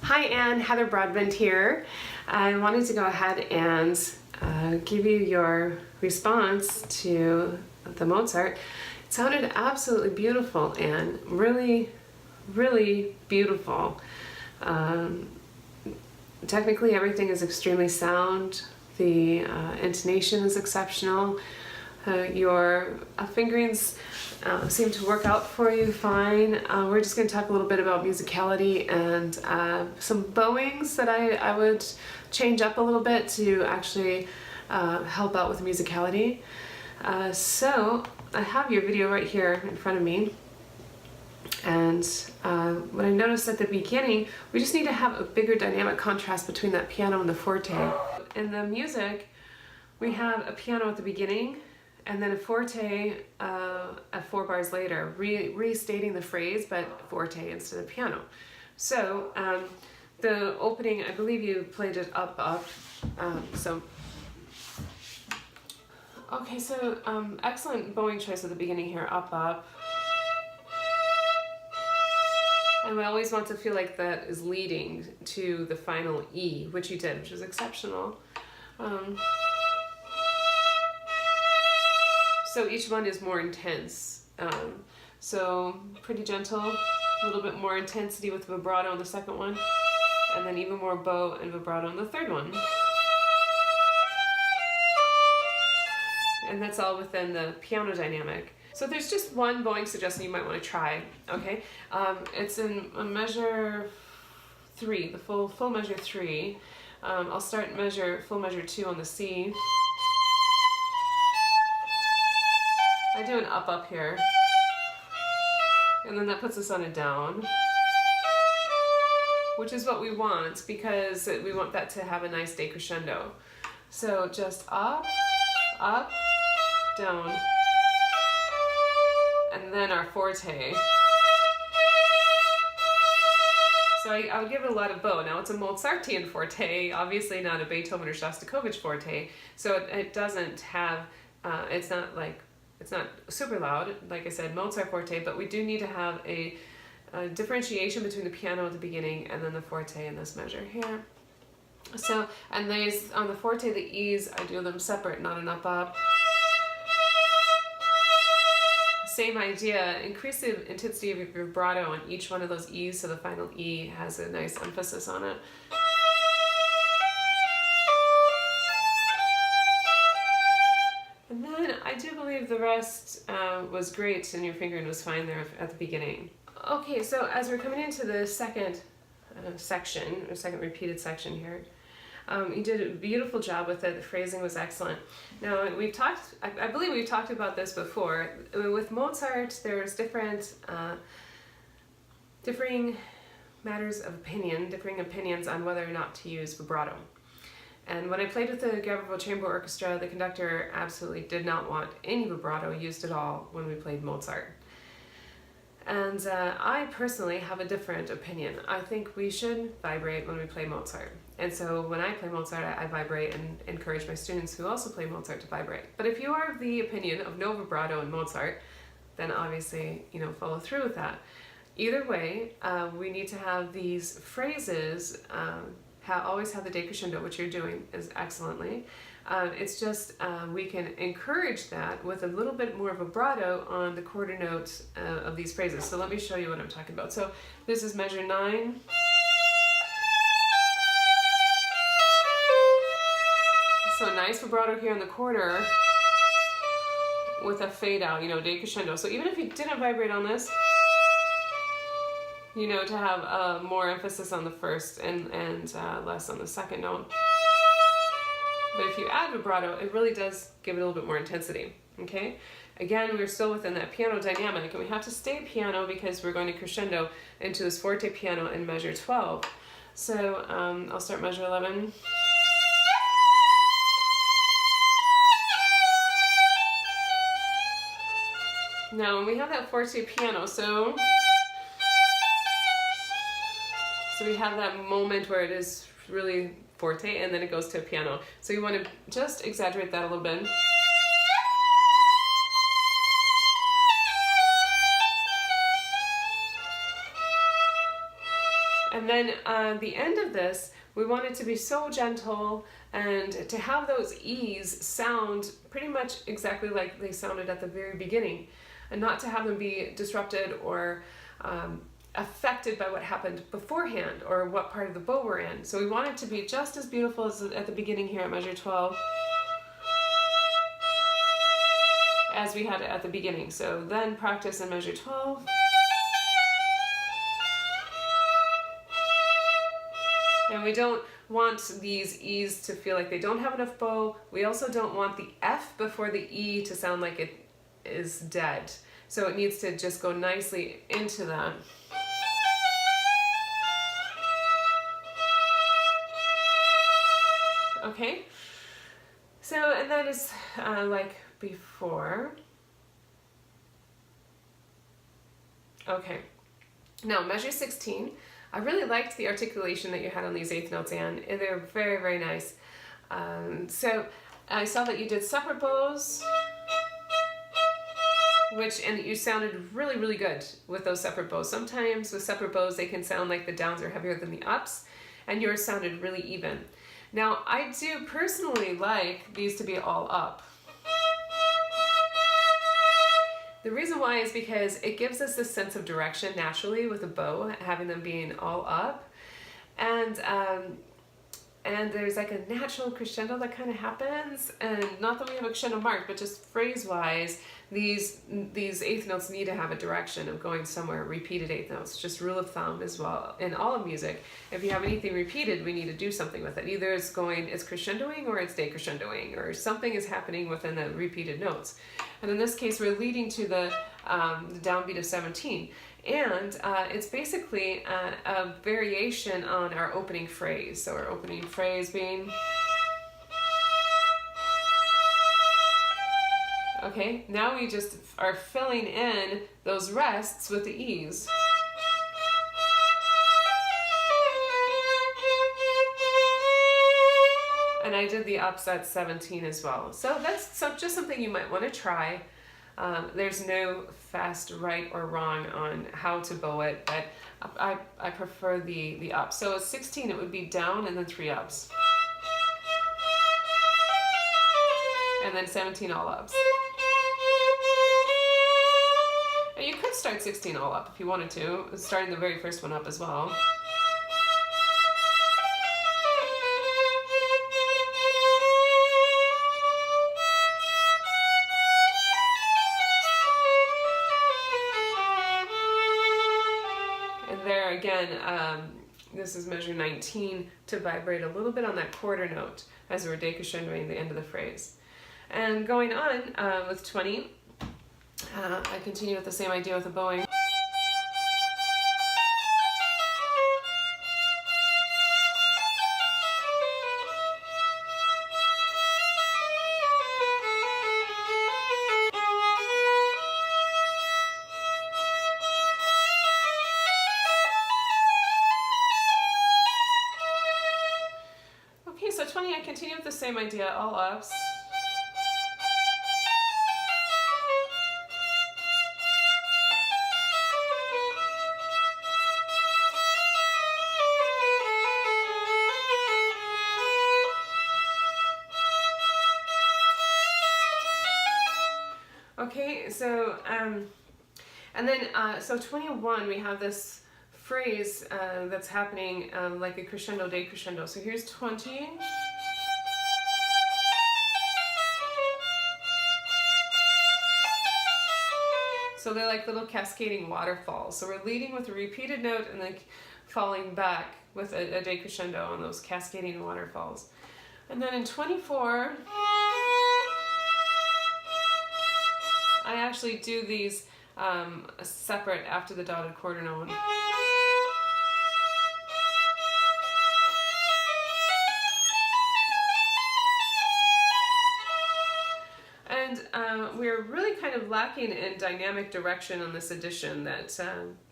Hi Anne, Heather Broadbent here. I wanted to go ahead and give you your response to the Mozart. It sounded absolutely beautiful and really beautiful. Technically everything is extremely sound. The intonation is exceptional. Your fingerings seem to work out for you fine. We're just going to talk a little bit about musicality and some bowings that I would change up a little bit to actually help out with musicality. So I have your video right here in front of me, and what I noticed at the beginning, we just need to have a bigger dynamic contrast between that piano and the forte. In the music, we have a piano at the beginning and then a forte at 4 bars later, restating the phrase, but forte instead of piano. So the opening, I believe you played it up. Okay, so excellent bowing choice at the beginning here, up. And we always want to feel like that is leading to the final E, which you did, which was exceptional. So each one is more intense. So pretty gentle, a little bit more intensity with vibrato on the second one, and then even more bow and vibrato on the third one. And that's all within the piano dynamic. So there's just one bowing suggestion you might want to try, okay? It's in a measure 3, the full measure 3. I'll start full measure 2 on the C. I do an up here, and then that puts us on a down, which is what we want because we want that to have a nice decrescendo. So just up, down, and then our forte. So I would give it a lot of bow. Now it's a Mozartian forte, obviously not a Beethoven or Shostakovich forte, so it doesn't have, it's not super loud, like I said, Mozart forte, but we do need to have a differentiation between the piano at the beginning and then the forte in this measure here. So, and these, on the forte, the E's, I do them separate, not an up. Same idea, increase the intensity of your vibrato on each one of those E's so the final E has a nice emphasis on it. And then I do believe the rest was great and your fingering was fine there at the beginning. Okay, so as we're coming into the second section, or second repeated section here, you did a beautiful job with it. The phrasing was excellent. Now we've talked, I believe we've talked about this before. With Mozart, there's differing matters of opinion, differing opinions on whether or not to use vibrato. And when I played with the Gabriel Chamber Orchestra, the conductor absolutely did not want any vibrato used at all when we played Mozart. And I personally have a different opinion. I think we should vibrate when we play Mozart. And so when I play Mozart, I vibrate and encourage my students who also play Mozart to vibrate. But if you are of the opinion of no vibrato in Mozart, then obviously, follow through with that. Either way, we need to have these phrases always have the decrescendo, which you're doing is excellently. It's just we can encourage that with a little bit more vibrato on the quarter notes of these phrases. So let me show you what I'm talking about. So this is measure 9. So nice vibrato here in the quarter with a fade out, decrescendo. So even if you didn't vibrate on this, to have more emphasis on the first and less on the second note. But if you add vibrato, it really does give it a little bit more intensity, okay? Again, we're still within that piano dynamic, and we have to stay piano because we're going to crescendo into this forte piano in measure 12. So I'll start measure 11. Now, when we have that forte piano, so we have that moment where it is really forte and then it goes to a piano. So you want to just exaggerate that a little bit. And then the end of this, we want it to be so gentle and to have those E's sound pretty much exactly like they sounded at the very beginning, and not to have them be disrupted or affected by what happened beforehand or what part of the bow we're in. So we want it to be just as beautiful as at the beginning here at measure 12 as we had it at the beginning. So then practice in measure 12. And we don't want these E's to feel like they don't have enough bow. We also don't want the F before the E to sound like it is dead. So it needs to just go nicely into that. Okay, so, and that is like before. Okay, now measure 16. I really liked the articulation that you had on these eighth notes, Anne, and they're very, very nice. So I saw that you did separate bows, and you sounded really, really good with those separate bows. Sometimes with separate bows, they can sound like the downs are heavier than the ups, and yours sounded really even. Now, I do personally like these to be all up. The reason why is because it gives us this sense of direction naturally with a bow, having them being all up. And there's like a natural crescendo that kind of happens, and not that we have a crescendo mark, but just phrase-wise, these eighth notes need to have a direction of going somewhere, repeated eighth notes. Just rule of thumb as well in all of music. If you have anything repeated, we need to do something with it. Either it's crescendoing or it's decrescendoing, or something is happening within the repeated notes. And in this case, we're leading to the downbeat of 17. And it's basically a variation on our opening phrase. So our opening phrase being... Okay, now we just are filling in those rests with the E's. And I did the ups at 17 as well. So that's just something you might want to try. There's no fast right or wrong on how to bow it, but I prefer the up. So at 16 it would be down and then 3 ups. And then 17 all ups. And you could start 16 all up if you wanted to, starting the very first one up as well. And there again, this is measure 19, to vibrate a little bit on that quarter note as we're decrescendoing the end of the phrase. And going on with 20, I continue with the same idea with the bowing. Okay, so 20, I continue with the same idea, all ups. Okay, so, and then, so 21, we have this phrase that's happening like a crescendo, decrescendo. So here's 20. So they're like little cascading waterfalls. So we're leading with a repeated note and then falling back with a decrescendo on those cascading waterfalls. And then in 24, I actually do these separate after the dotted quarter note. And we're really kind of lacking in dynamic direction on this edition that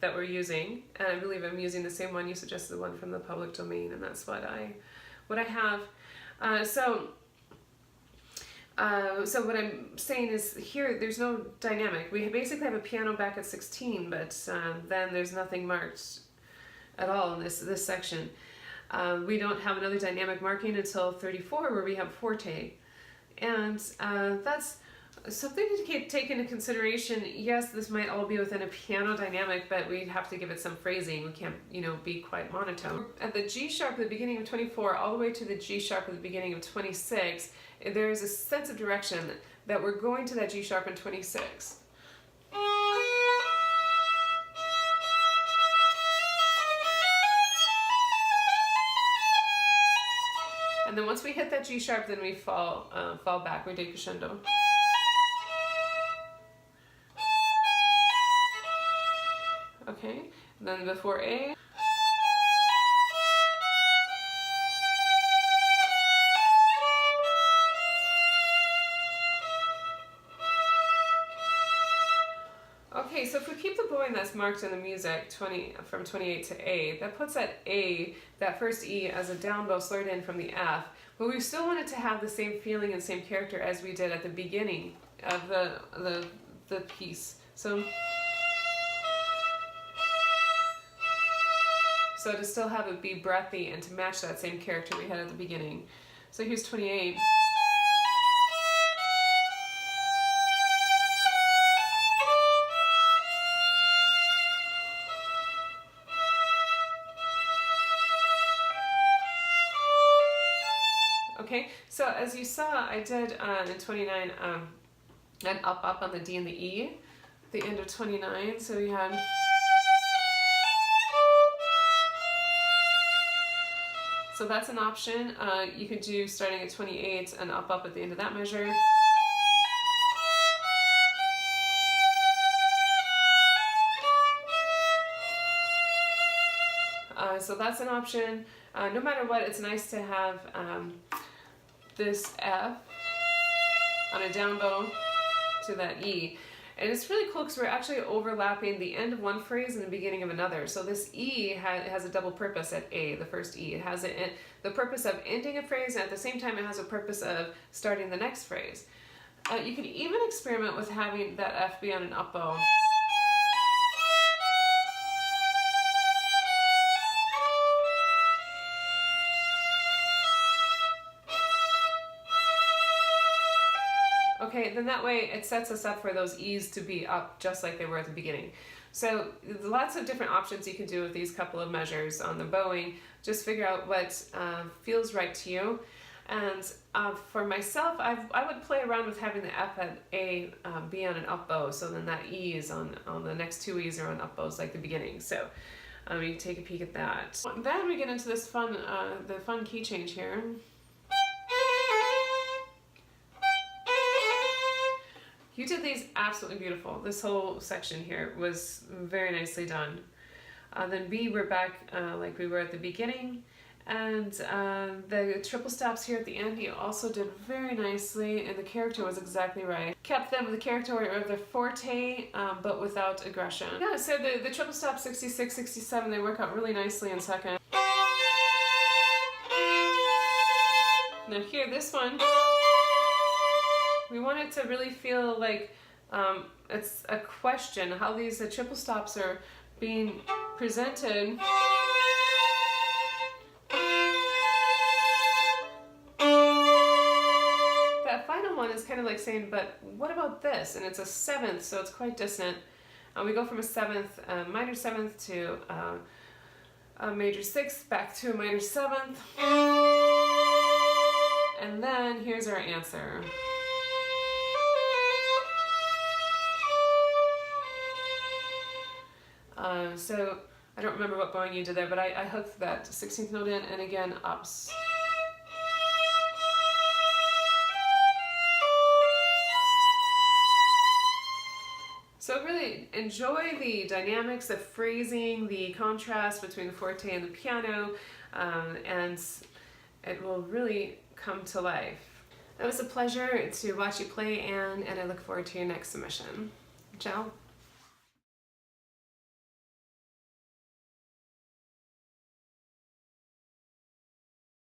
we're using. And I believe I'm using the same one. You suggested the one from the public domain, and that's what I have. So what I'm saying is here, there's no dynamic. We basically have a piano back at 16, but then there's nothing marked at all in this section. We don't have another dynamic marking until 34, where we have forte. And that's something to take into consideration. Yes, this might all be within a piano dynamic, but we'd have to give it some phrasing. We can't, be quite monotone. At the G sharp at the beginning of 24, all the way to the G sharp at the beginning of 26, there's a sense of direction that we're going to that G sharp in 26. And then once we hit that G sharp, then we fall back, we decrescendo. Okay, and then before A. Okay, so if we keep the bowing that's marked in the music from 28 to A, that puts that A, that first E, as a down bow slurred in from the F, but we still want it to have the same feeling and same character as we did at the beginning of the piece. So to still have it be breathy and to match that same character we had at the beginning. So here's 28. Okay, so as you saw, I did in 29 an up on the D and the E at the end of 29, so we had. So that's an option. You could do starting at 28 and up at the end of that measure. So that's an option. No matter what, it's nice to have this F on a down bow to that E. And it's really cool because we're actually overlapping the end of one phrase and the beginning of another. So this E has a double purpose at A, the first E. It has the purpose of ending a phrase, and at the same time it has a purpose of starting the next phrase. You can even experiment with having that F be on an up bow. Okay, then that way it sets us up for those E's to be up just like they were at the beginning. So lots of different options you can do with these couple of measures on the bowing. Just figure out what feels right to you. And for myself, I would play around with having the F at A be on an up bow, so then that E is on the next two E's are on up bows like the beginning. So you can take a peek at that. Then we get into this the fun key change here. You did these absolutely beautiful. This whole section here was very nicely done. Then B, we're back like we were at the beginning. And the triple stops here at the end, you also did very nicely, and the character was exactly right. Kept them with the character of the forte, but without aggression. Yeah, so the triple stop 66, 67, they work out really nicely in second. Now here, this one, we want it to really feel like it's a question, how these triple stops are being presented. That final one is kind of like saying, but what about this? And it's a seventh, so it's quite dissonant. We go from a seventh, minor seventh to a major sixth, back to a minor seventh. And then here's our answer. So I don't remember what bowing you did there, but I hooked that 16th note in, and again ups. So really enjoy the dynamics, the phrasing, the contrast between the forte and the piano, and it will really come to life. It was a pleasure to watch you play, Anne, and I look forward to your next submission. Ciao.